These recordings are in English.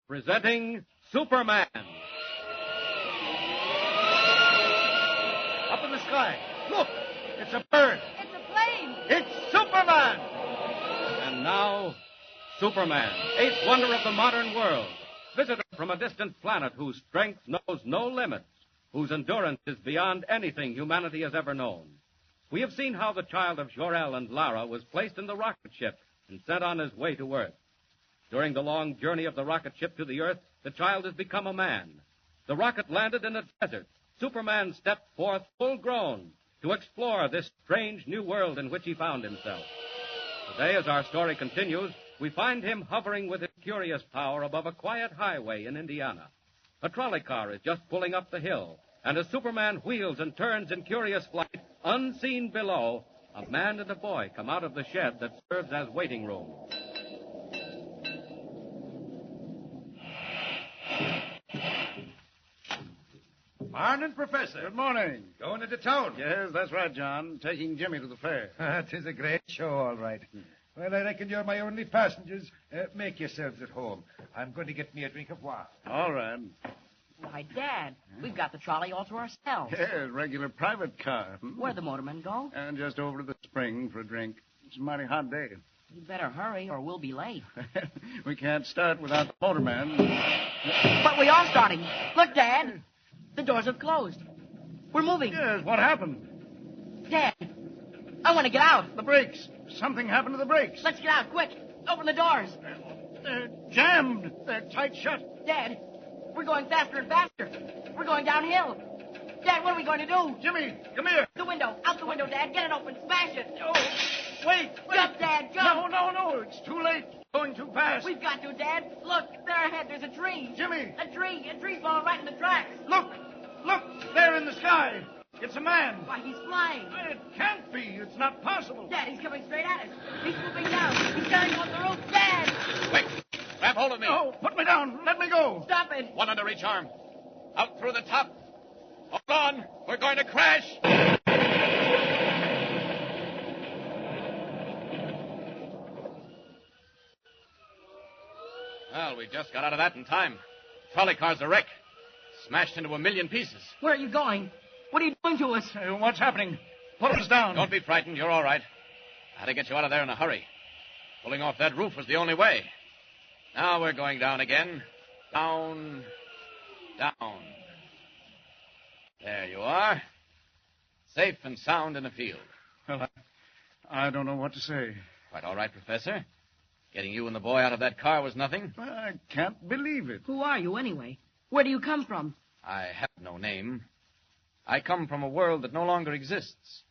Presenting Superman. Up in the sky. Look! It's a bird. It's a plane. It's Superman! And now, Superman, eighth wonder of the modern world. Visitor from a distant planet whose strength knows no limits, whose endurance is beyond anything humanity has ever known. We have seen how the child of Jor-El and Lara was placed in the rocket ship and sent on his way to Earth. During the long journey of the rocket ship to the Earth, the child has become a man. The rocket landed in a desert. Superman stepped forth full grown to explore this strange new world in which he found himself. Today, as our story continues, we find him hovering with his curious power above a quiet highway in Indiana. A trolley car is just pulling up the hill, and as Superman wheels and turns in curious flight, unseen below, a man and a boy come out of the shed that serves as waiting room. Morning, Professor. Good morning. Going into town. Yes, that's right, John. Taking Jimmy to the fair. That is a great show, all right. Well, I reckon you're my only passengers. Make yourselves at home. I'm going to get me a drink of water. All right. Why, Dad, we've got the trolley all to ourselves. Yes, regular private car. Where'd the motorman go? And just over to the spring for a drink. It's a mighty hot day. You better hurry or we'll be late. We can't start without the motorman. But we are starting. Look, Dad. The doors have closed. We're moving. Yes, what happened? Dad, I want to get out. The brakes. Something happened to the brakes. Let's get out, quick. Open the doors. They're jammed. They're tight shut. Dad, we're going faster and faster. We're going downhill. Dad, what are we going to do? Jimmy, come here. The window. Out the window, Dad. Get it open. Smash it. Oh, wait. Jump, Dad. Jump. No. It's too late. Going too fast. We've got to, Dad. Look, there ahead, there's a tree. Jimmy. A tree's falling right in the tracks. Look, there in the sky. It's a man. Why, he's flying. It can't be. It's not possible. Dad, he's coming straight at us. He's swooping down. He's carrying off the roof. Dad! Quick! Grab hold of me. No, put me down. Let me go. Stop it. One under each arm. Out through the top. Hold on. We're going to crash. Well, we just got out of that in time. The trolley car's a wreck. Smashed into a million pieces. Where are you going? What are you doing to us? What's happening? Put us down. Don't be frightened. You're all right. I had to get you out of there in a hurry. Pulling off that roof was the only way. Now we're going down again. Down. There you are. Safe and sound in the field. Well, I don't know what to say. Quite all right, Professor. Getting you and the boy out of that car was nothing. I can't believe it. Who are you, anyway? Where do you come from? I have no name. I come from a world that no longer exists.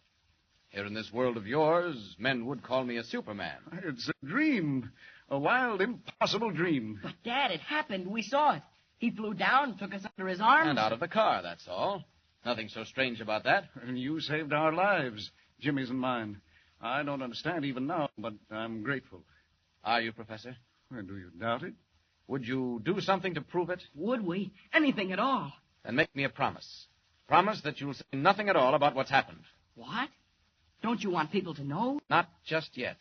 Here in this world of yours, men would call me a Superman. It's a dream. A wild, impossible dream. But, Dad, it happened. We saw it. He flew down, took us under his arms. And out of the car, that's all. Nothing so strange about that. And you saved our lives, Jimmy's and mine. I don't understand even now, but I'm grateful. Are you, Professor? Well, do you doubt it? Would you do something to prove it? Would we? Anything at all. Then make me a promise. Promise that you'll say nothing at all about what's happened. What? Don't you want people to know? Not just yet.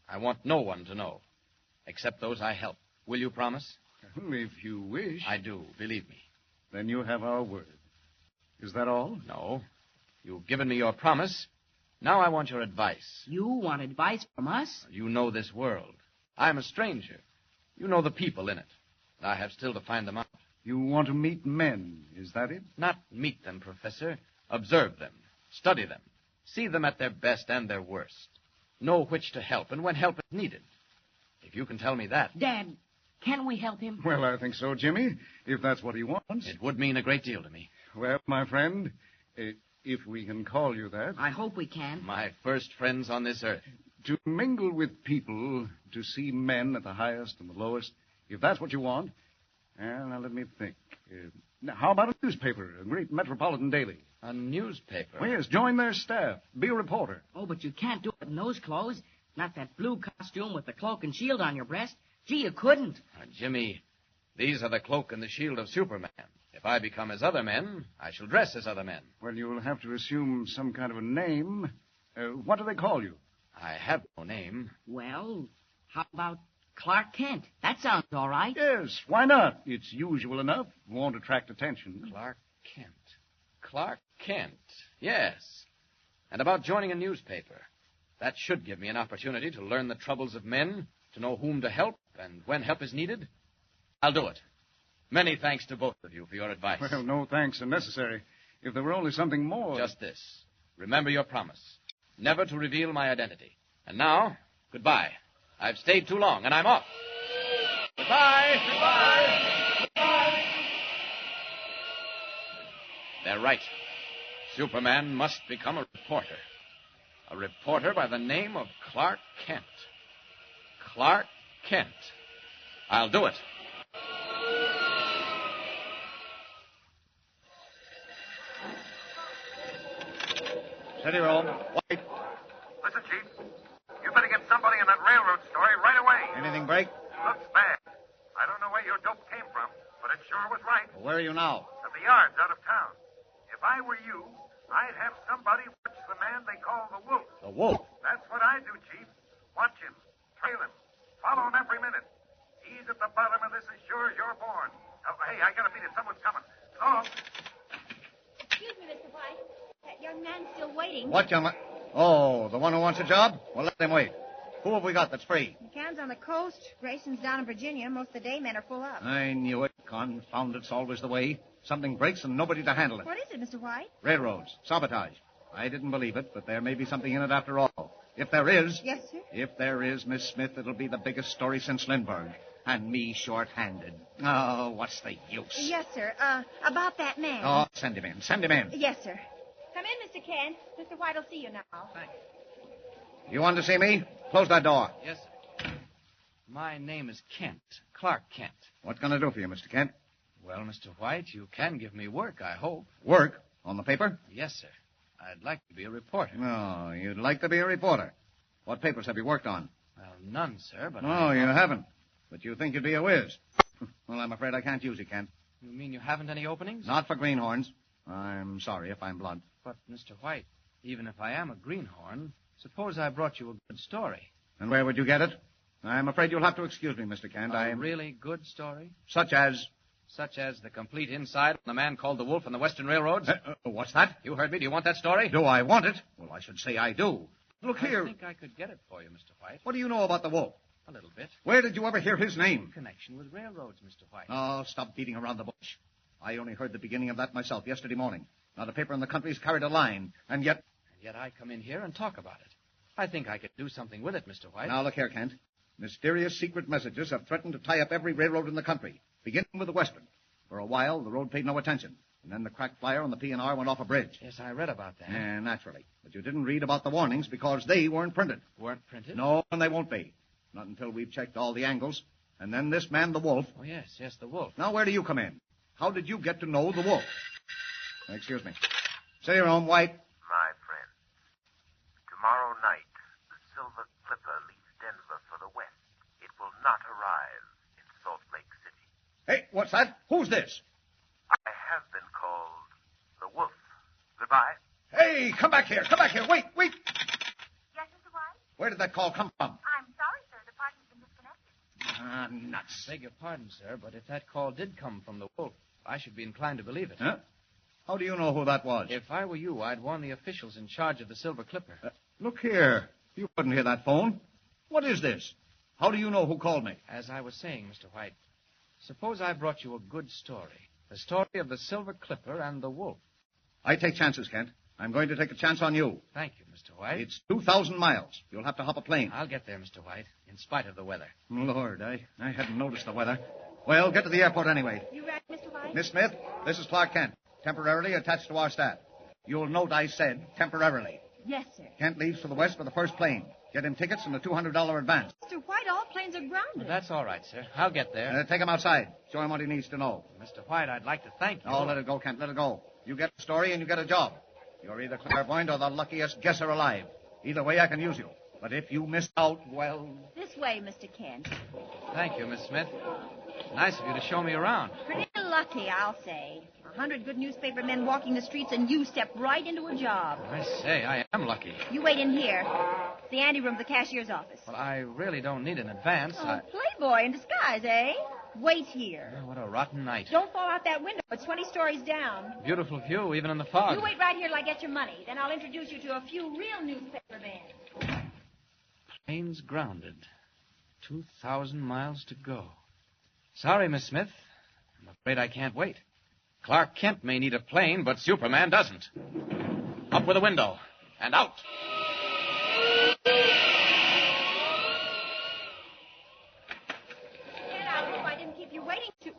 I want no one to know, except those I help. Will you promise? Well, if you wish. I do, believe me. Then you have our word. Is that all? No. You've given me your promise. Now I want your advice. You want advice from us? You know this world. I'm a stranger. You know the people in it. I have still to find them out. You want to meet men, is that it? Not meet them, Professor. Observe them. Study them. See them at their best and their worst. Know which to help and when help is needed. If you can tell me that... Dad, can we help him? Well, I think so, Jimmy, if that's what he wants. It would mean a great deal to me. Well, my friend, if we can call you that. I hope we can. My first friends on this earth. To mingle with people, to see men at the highest and the lowest, if that's what you want. Well, now let me think. Now, how about a newspaper, a great metropolitan daily? A newspaper? Well, yes, join their staff. Be a reporter. Oh, but you can't do it in those clothes. Not that blue costume with the cloak and shield on your breast. Gee, you couldn't. Jimmy, these are the cloak and the shield of Superman. If I become as other men, I shall dress as other men. Well, you'll have to assume some kind of a name. What do they call you? I have no name. Well, how about Clark Kent. That sounds all right. Yes, why not? It's usual enough. Won't attract attention. Clark Kent. Clark Kent. Yes. And about joining a newspaper. That should give me an opportunity to learn the troubles of men, to know whom to help, and when help is needed. I'll do it. Many thanks to both of you for your advice. Well, no thanks are necessary. If there were only something more. Just this. Remember your promise. Never to reveal my identity. And now, goodbye. I've stayed too long, and I'm off. Goodbye. Goodbye. Goodbye. They're right. Superman must become a reporter. A reporter by the name of Clark Kent. Clark Kent. I'll do it. Steady, Rome. White. Listen, Chief. You better get somebody in that railroad story right away. Anything break? Looks bad. I don't know where your dope came from, but it sure was right. Well, where are you now? At the yards out of town. If I were you, I'd have somebody watch the man they call the Wolf. The Wolf. That's what I do, Chief. Watch him. Trail him. Follow him every minute. He's at the bottom of this as sure as you're born. Oh, hey, I gotta beat it. Someone's coming. So, Excuse me, Mr. White. That young man's still waiting. What young man? Oh, the one who wants a job? Well, let him wait. Who have we got that's free? McCann's on the coast. Grayson's down in Virginia. Most of the day men are full up. I knew it. Confound it's always the way. Something breaks and nobody to handle it. What is it, Mr. White? Railroads. Sabotage. I didn't believe it, but there may be something in it after all. If there is... Yes, sir? If there is, Miss Smith, it'll be the biggest story since Lindbergh. And me short-handed. Oh, what's the use? Yes, sir. About that man. Oh, send him in. Send him in. Yes, sir. Come in, Mr. Kent. Mr. White will see you now. Thanks. You want to see me? Close that door. Yes, sir. My name is Kent. Clark Kent. What can I do for you, Mr. Kent? Well, Mr. White, you can give me work, I hope. Work? On the paper? Yes, sir. I'd like to be a reporter. No, you'd like to be a reporter. What papers have you worked on? Well, none, sir, but No, you haven't. But you think you'd be a whiz. Well, I'm afraid I can't use you, Kent. You mean you haven't any openings? Not for greenhorns. I'm sorry if I'm blunt. But, Mr. White, even if I am a greenhorn, suppose I brought you a good story. And where would you get it? I'm afraid you'll have to excuse me, Mr. Kent. A really good story? Such as... Such as the complete inside on the man called the Wolf on the Western Railroads? What's that? You heard me. Do you want that story? Do I want it? Well, I should say I do. Look here. I think I could get it for you, Mr. White. What do you know about the Wolf? A little bit. Where did you ever hear his name? Connection with railroads, Mr. White. Oh, stop beating around the bush. I only heard the beginning of that myself yesterday morning. Not a paper in the country's carried a line, and yet... And yet I come in here and talk about it. I think I could do something with it, Mr. White. Now, look here, Kent. Mysterious secret messages have threatened to tie up every railroad in the country, beginning with the Western. For a while, the road paid no attention. And then the crack flyer on the P&R went off a bridge. Yes, I read about that. Naturally. But you didn't read about the warnings because they weren't printed. Weren't printed? No, and they won't be. Not until we've checked all the angles. And then this man, the Wolf. Oh, yes, the Wolf. Now, where do you come in? How did you get to know the Wolf? Excuse me. Say your own, White. my friend, tomorrow night, the Silver Clipper leaves Denver for the west. It will not arrive in Salt Lake City. Hey, what's that? Who's this? I have been called the Wolf. Goodbye. Hey, come back here. Come back here. Wait. Yes, Mr. White? Where did that call come from? I'm sorry, sir. The party's been disconnected. Nuts. Beg your pardon, sir, but if that call did come from the Wolf, I should be inclined to believe it. Huh? How do you know who that was? If I were you, I'd warn the officials in charge of the Silver Clipper. Look here. You couldn't hear that phone. What is this? How do you know who called me? As I was saying, Mr. White, suppose I brought you a good story. The story of the Silver Clipper and the Wolf. I take chances, Kent. I'm going to take a chance on you. Thank you, Mr. White. It's 2,000 miles. You'll have to hop a plane. I'll get there, Mr. White, in spite of the weather. Lord, I hadn't noticed the weather. Well, get to the airport anyway. You ready, Mr. White? Miss Smith, this is Clark Kent, temporarily attached to our staff. You'll note I said temporarily. Yes, sir. Kent leaves for the west for the first plane. Get him tickets and a $200 advance. Mr. White, all planes are grounded. That's all right, sir. I'll get there. Take him outside. Show him what he needs to know. Mr. White, I'd like to thank you. Oh, let it go, Kent. Let it go. You get the story and you get a job. You're either clairvoyant or the luckiest guesser alive. Either way, I can use you. But if you miss out, well... This way, Mr. Kent. Thank you, Miss Smith. Nice of you to show me around. Pretty lucky, I'll say. 100 good newspaper men walking the streets, and you step right into a job. I say, I am lucky. You wait in here. The anteroom of the cashier's office. Well, I really don't need an advance. Oh, playboy in disguise, eh? Wait here. Oh, what a rotten night. Don't fall out that window. It's 20 stories down. Beautiful view, even in the fog. You wait right here till I get your money. Then I'll introduce you to a few real newspaper men. Plane's grounded. 2,000 miles to go. Sorry, Miss Smith. I'm afraid I can't wait. Clark Kent may need a plane, but Superman doesn't. Up with the window. And out. Get out. Hope I didn't keep you waiting too.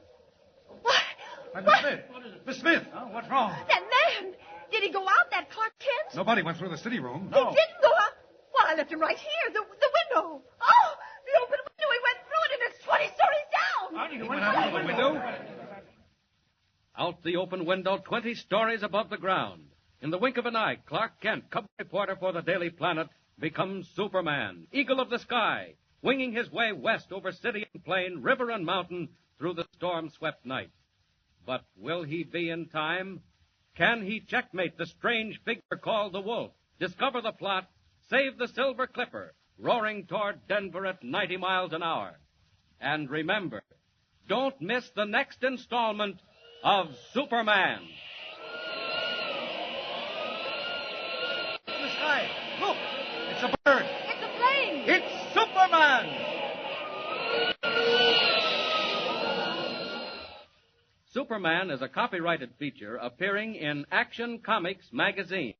Miss Smith. What is it? Miss Smith. Oh, what's wrong? That man. Did he go out, that Clark Kent? Nobody went through the city room. He didn't go out. Well, I left him right here. The window. Oh, the open window. He went through it, and it's 20 stories down. He went out through the window? Out the open window, 20 stories above the ground. In the wink of an eye, Clark Kent, cub reporter for the Daily Planet, becomes Superman, eagle of the sky, winging his way west over city and plain, river and mountain, through the storm-swept night. But will he be in time? Can he checkmate the strange figure called the Wolf, discover the plot, save the Silver Clipper, roaring toward Denver at 90 miles an hour? And remember, don't miss the next installment of Superman. In the sky. Look! It's a bird. It's a plane. It's Superman! Superman is a copyrighted feature appearing in Action Comics magazine.